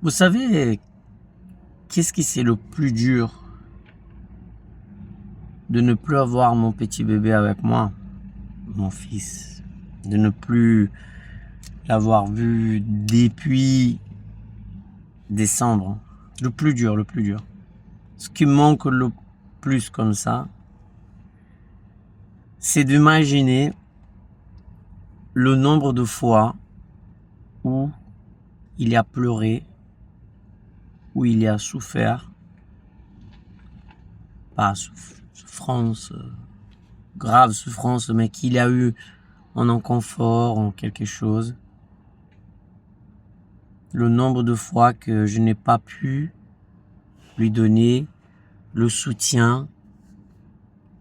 Vous savez, qu'est-ce qui c'est le plus dur de ne plus avoir mon petit bébé avec moi, mon fils, de ne plus l'avoir vu depuis décembre. Le plus dur, le plus dur. Ce qui manque le plus comme ça, c'est d'imaginer le nombre de fois où il a pleuré, où il a souffert, pas souffrance, grave souffrance, mais qu'il a eu en inconfort, en quelque chose. Le nombre de fois que je n'ai pas pu lui donner le soutien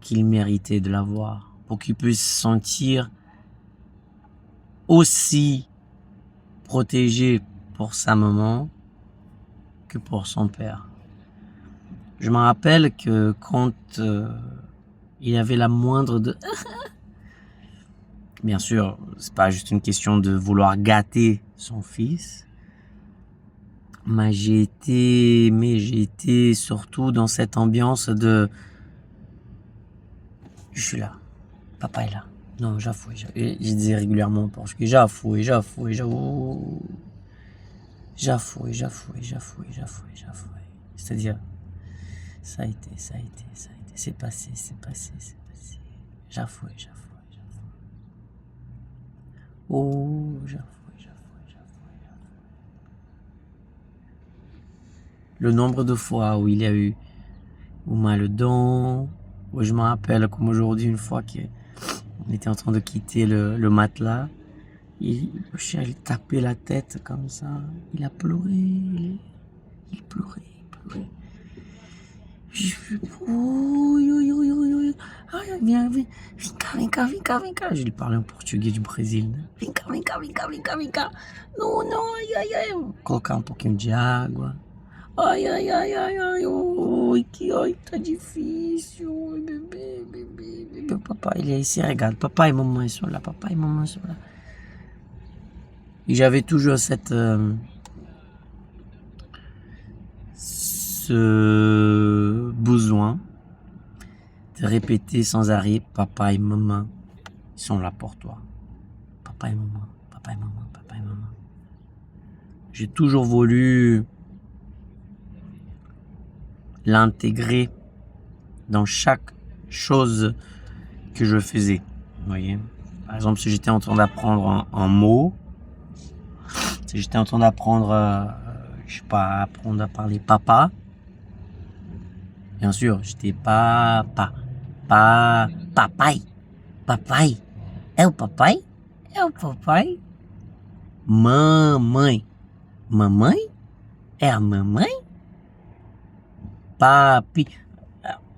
qu'il méritait de l'avoir, pour qu'il puisse se sentir aussi protégé pour sa maman que pour son père. Je me rappelle que quand il y avait la moindre de... Bien sûr, c'est pas juste une question de vouloir gâter son fils, mais j'ai été surtout dans cette ambiance de... Je suis là, papa est là. Non, j'avoue, je disais régulièrement parce que j'avoue. C'est-à-dire, ça a été, c'est passé. J'avoue. Oh, j'avoue. Le nombre de fois où il y a eu mal le dent, où je me rappelle comme aujourd'hui une fois qu'on était en train de quitter le matelas, le chien il tapait la tête comme ça, il a pleuré, il pleurait. Je fais, viens, vem cá. Je lui parlais en portugais du Brésil. Vem cá. Não, ai. Colocar um pouquinho de água. Ai, que tá difícil. Ai, bebê. Papai, ele é esse regado. Papai e mamãe sont là. Et j'avais toujours ce besoin de répéter sans arrêt, papa et maman sont là pour toi. Papa et maman. J'ai toujours voulu l'intégrer dans chaque chose que je faisais. Vous voyez? Par exemple, si j'étais en train d'apprendre un mot, si j'étais en train d'apprendre, je sais pas, apprendre à parler papa, bien sûr, j'étais papai. É o papai? Mamãe. É a mamãe? Papi.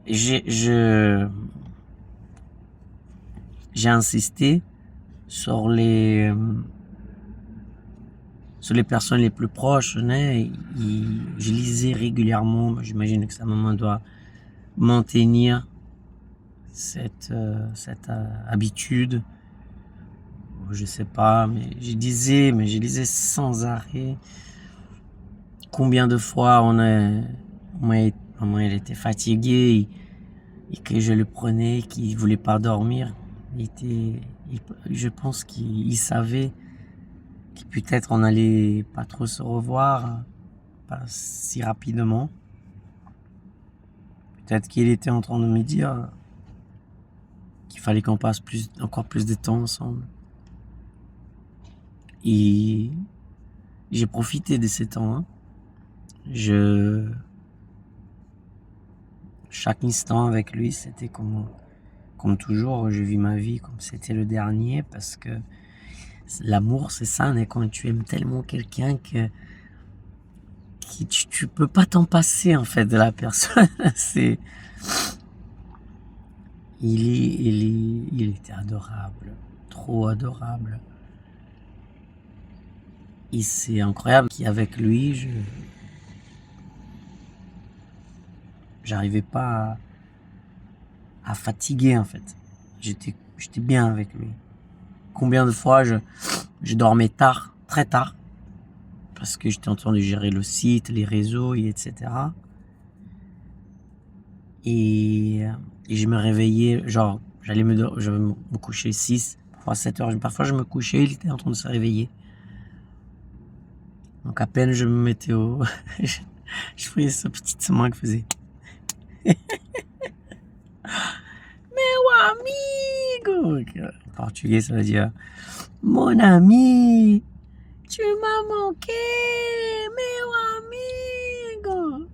J'ai insisté sur les personnes les plus proches, né? Je lisais régulièrement, j'imagine que sa maman doit maintenir cette habitude, je sais pas, mais je lisais sans arrêt. Combien de fois maman elle était fatiguée et que je le prenais, qu'il voulait pas dormir. Je pense qu'il savait que peut-être on allait pas trop se revoir, pas si rapidement. Peut-être qu'il était en train de me dire qu'il fallait qu'on passe encore plus de temps ensemble. Et j'ai profité de ces temps, hein. Chaque instant avec lui, c'était comme toujours, je vis ma vie comme c'était le dernier, parce que l'amour, c'est ça, hein, quand tu aimes tellement quelqu'un que tu peux pas t'en passer, en fait, de la personne. Il était adorable, trop adorable. Et c'est incroyable qu'avec lui, j'arrivais pas à fatiguer, en fait. J'étais bien avec lui. Combien de fois je dormais tard, très tard, parce que j'étais en train de gérer le site, les réseaux, etc. Et je me réveillais, genre, je me coucher 6, parfois 7 heures. Parfois, je me couchais, il était en train de se réveiller. Donc, à peine je me mettais au... je voyais sa petite main qui faisait... Meu amigo! En portugais, ça veut dire... Mon ami! Tu m'as manqué! Meu amigo!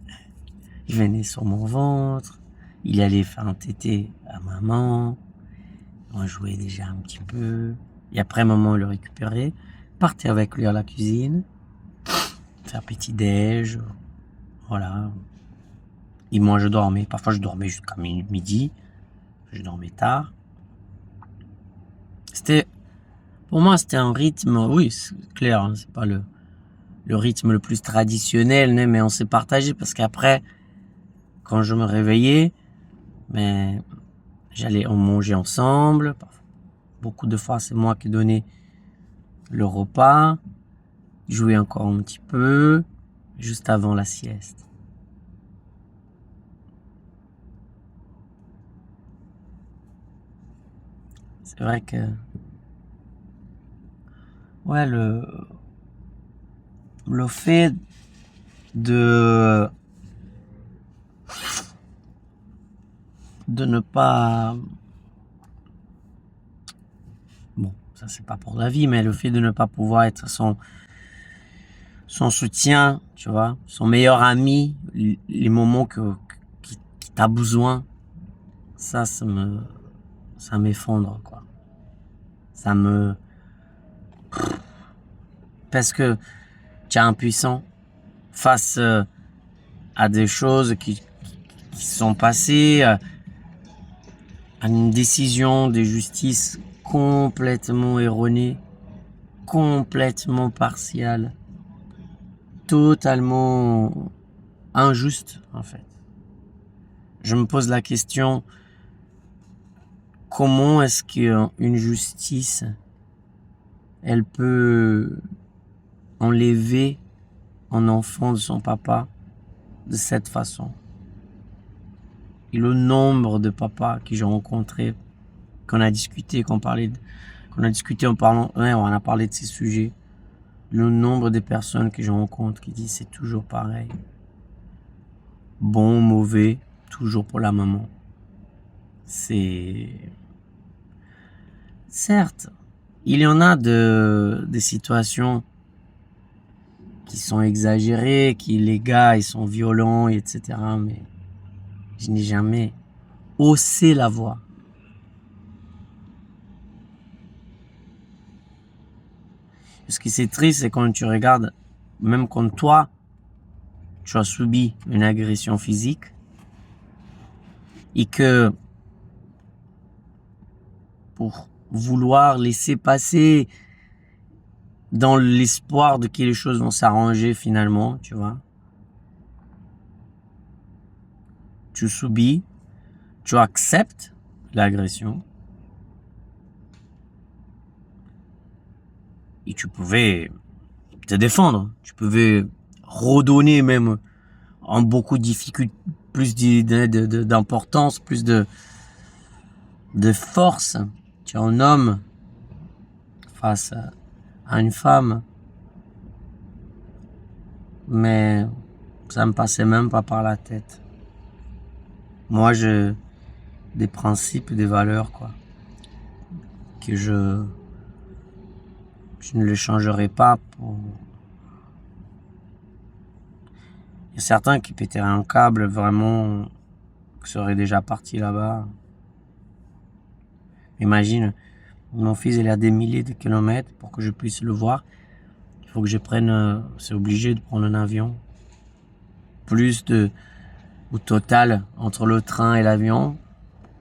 Il venait sur mon ventre. Il allait faire un tété à maman. On jouait déjà un petit peu. Et après, maman le récupérait. Partait avec lui à la cuisine. Faire petit-déj. Voilà. Et moi, je dormais. Parfois, je dormais jusqu'à midi. Je dormais tard. Pour moi, c'était un rythme, oui, c'est clair, hein, c'est pas le rythme le plus traditionnel, mais on s'est partagé parce qu'après, quand je me réveillais, mais on mangeait ensemble. Beaucoup de fois, c'est moi qui donnais le repas. Jouais encore un petit peu, juste avant la sieste. C'est vrai que, ouais, le fait de ne pas, bon, ça c'est pas pour la vie, mais le fait de ne pas pouvoir être son soutien, tu vois, son meilleur ami, les moments qui t'as besoin, ça m'effondre, quoi. Parce que tu es impuissant face à des choses qui sont passées, à une décision de justice complètement erronée, complètement partiale, totalement injuste, en fait. Je me pose la question, comment est-ce qu'une justice, elle peut enlever un enfant de son papa de cette façon? Et le nombre de papas que j'ai rencontrés, qu'on a discuté, qu'on a discuté en parlant, ouais, on a parlé de ces sujets. Le nombre de personnes que je rencontre qui disent c'est toujours pareil. Bon, mauvais, toujours pour la maman. Certes, il y en a des situations qui sont exagérées, les gars, ils sont violents, etc. Mais je n'ai jamais haussé la voix. Ce qui c'est triste, c'est quand tu regardes, même quand toi, tu as subi une agression physique et que pour vouloir laisser passer dans l'espoir de que les choses vont s'arranger finalement, tu vois, tu subis, tu acceptes l'agression et tu pouvais te défendre, tu pouvais redonner même en beaucoup de difficultés, plus d'importance, plus de force. Tu es un homme face à une femme, mais ça me passait même pas par la tête. Moi, j'ai des principes, des valeurs, quoi, que je ne les changerai pas pour... Il y a certains qui péteraient un câble, vraiment, qui seraient déjà partis là-bas. Imagine, mon fils, il est à des milliers de kilomètres pour que je puisse le voir. Il faut que je prenne, c'est obligé de prendre un avion. Au total, entre le train et l'avion,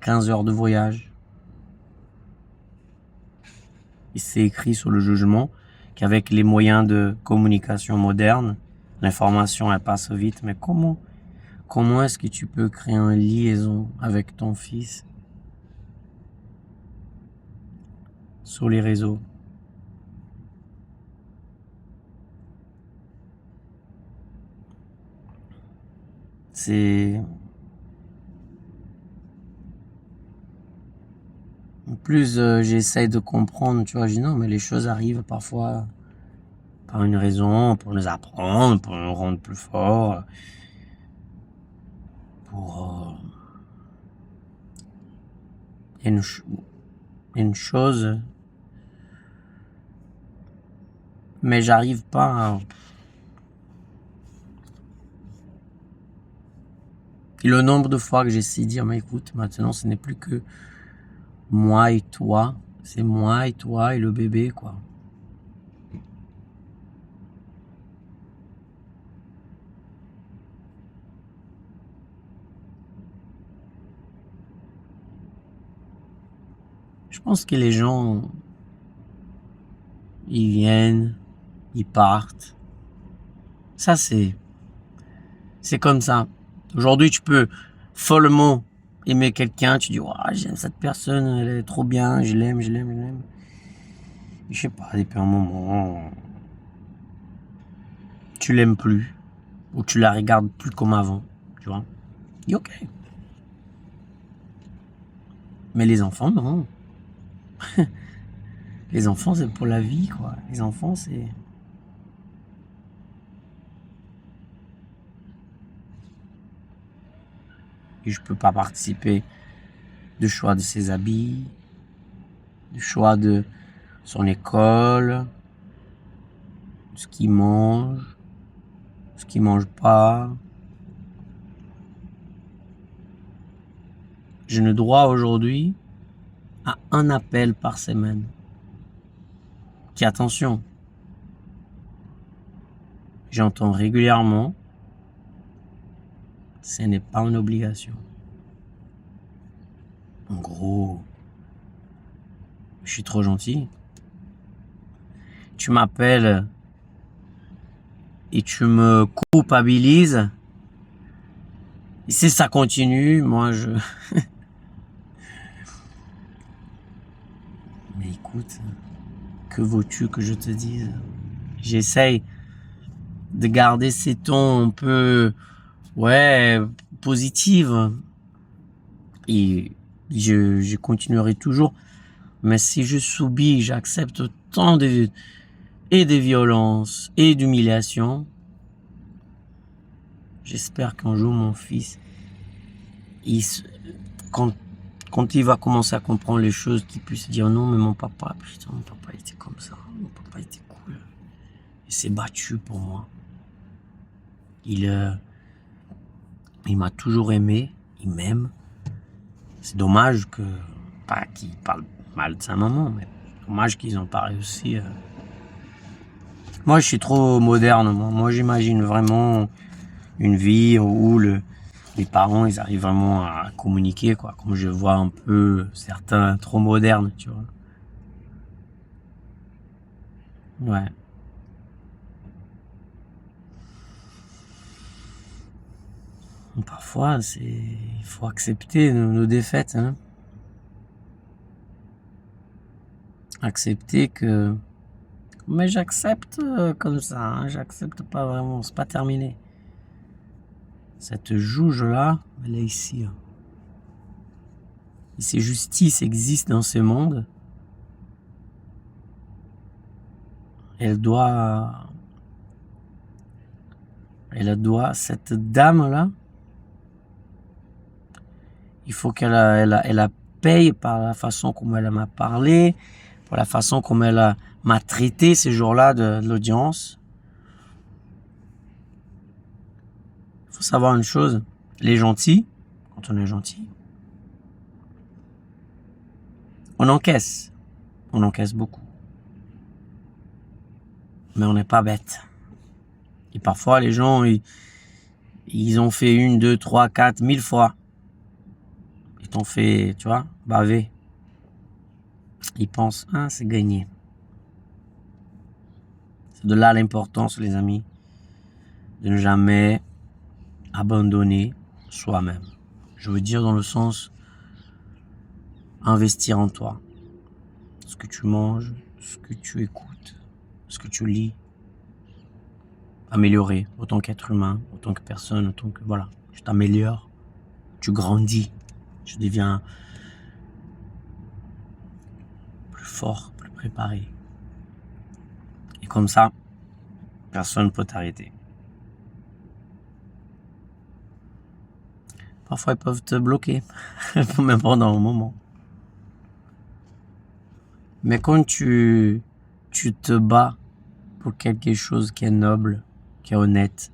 15 heures de voyage. Et c'est écrit sur le jugement qu'avec les moyens de communication modernes, l'information elle passe vite. Mais comment est-ce que tu peux créer une liaison avec ton fils sur les réseaux? C'est... En plus, j'essaye de comprendre, tu vois, je dis non, mais les choses arrivent parfois par une raison, pour nous apprendre, pour nous rendre plus forts, pour... une chose, mais j'arrive pas à... Et le nombre de fois que j'essaie de dire, mais écoute, maintenant ce n'est plus que moi et toi, c'est moi et toi et le bébé, quoi. Je pense que les gens, ils viennent, ils partent. Ça, c'est comme ça. Aujourd'hui, tu peux follement aimer quelqu'un, tu dis, ouais, j'aime cette personne, elle est trop bien, je l'aime, je l'aime, je l'aime. Je sais pas, depuis un moment, tu l'aimes plus, ou tu la regardes plus comme avant, tu vois. Et ok. Mais les enfants, non. Les enfants, c'est pour la vie, quoi. Les enfants, c'est... Et je peux pas participer du choix de ses habits, du choix de son école, de ce qu'il mange, de ce qu'il mange pas. Je ne droit aujourd'hui à un appel par semaine. Qui, attention, j'entends régulièrement, ce n'est pas une obligation. En gros, je suis trop gentil. Tu m'appelles et tu me culpabilises. Et si ça continue, moi je... Mais écoute, que veux-tu que je te dise? J'essaye de garder ces tons un peu, ouais, positifs. Et je continuerai toujours. Mais si je subis, j'accepte tant de violences et d'humiliation, j'espère qu'un jour mon fils, quand, quand il va commencer à comprendre les choses, qu'il puisse dire non, mais mon papa, putain, mon papa était comme ça, mon papa était cool, il s'est battu pour moi, il m'a toujours aimé, il m'aime. C'est dommage que, pas qu'il parle mal de sa maman, mais dommage qu'ils n'ont pas réussi. Moi, je suis trop moderne. Moi, j'imagine vraiment une vie où les parents, ils arrivent vraiment à communiquer, quoi. Comme je vois un peu certains trop modernes, tu vois. Ouais. Parfois, il faut accepter nos défaites, hein. Accepter que, mais j'accepte comme ça, hein. J'accepte pas vraiment, c'est pas terminé. Cette jauge-là, elle est ici. Et si justice existe dans ce monde, elle doit, cette dame-là, il faut qu'elle la paye par la façon comme elle m'a parlé, par la façon comme elle m'a traité ces jours-là de l'audience. Il faut savoir une chose, les gentils, quand on est gentil, on encaisse beaucoup. Mais on n'est pas bête. Et parfois, les gens, ils ont fait 1, 2, 3, 4, 1000 fois. Ils t'ont fait, tu vois, baver. Ils pensent, ah, c'est gagné. C'est de là l'importance, les amis, de ne jamais abandonner soi-même. Je veux dire dans le sens, investir en toi. Ce que tu manges, ce que tu écoutes, ce que tu lis. Améliorer, autant qu'être humain, autant que personne, autant que, voilà. tu t'améliores, tu grandis, tu deviens plus fort, plus préparé. Et comme ça, personne ne peut t'arrêter. Parfois, ils peuvent te bloquer, même pendant un moment. Mais quand tu te bats pour quelque chose qui est noble, qui est honnête,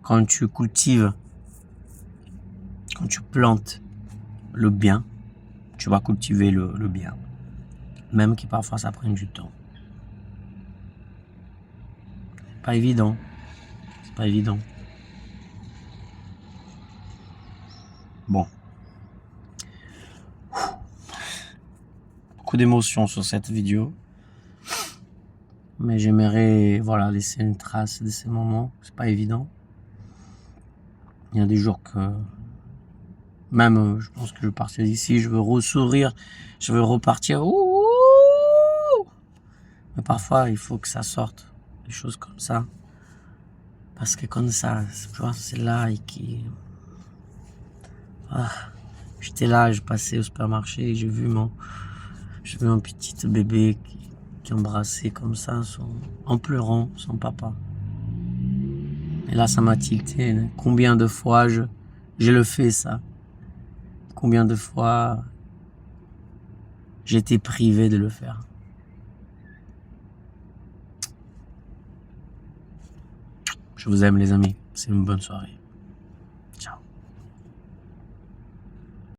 quand tu cultives, quand tu plantes le bien, tu vas cultiver le bien. Même que parfois ça prenne du temps. C'est pas évident. C'est pas évident. Bon. Beaucoup d'émotions sur cette vidéo. Mais j'aimerais, voilà, laisser une trace de ces moments. C'est pas évident. Il y a des jours que, même, je pense que je vais partir d'ici, je veux ressourire, je veux repartir. Mais parfois, il faut que ça sorte. Des choses comme ça. Parce que comme ça, tu vois, c'est là et qui... Ah, j'étais là, je passais au supermarché et j'ai vu un petit bébé qui embrassait comme ça, en pleurant, son papa. Et là, ça m'a tilté. Hein. Combien de fois je le fais, ça? Combien de fois j'ai été privé de le faire? Je vous aime, les amis. C'est une bonne soirée.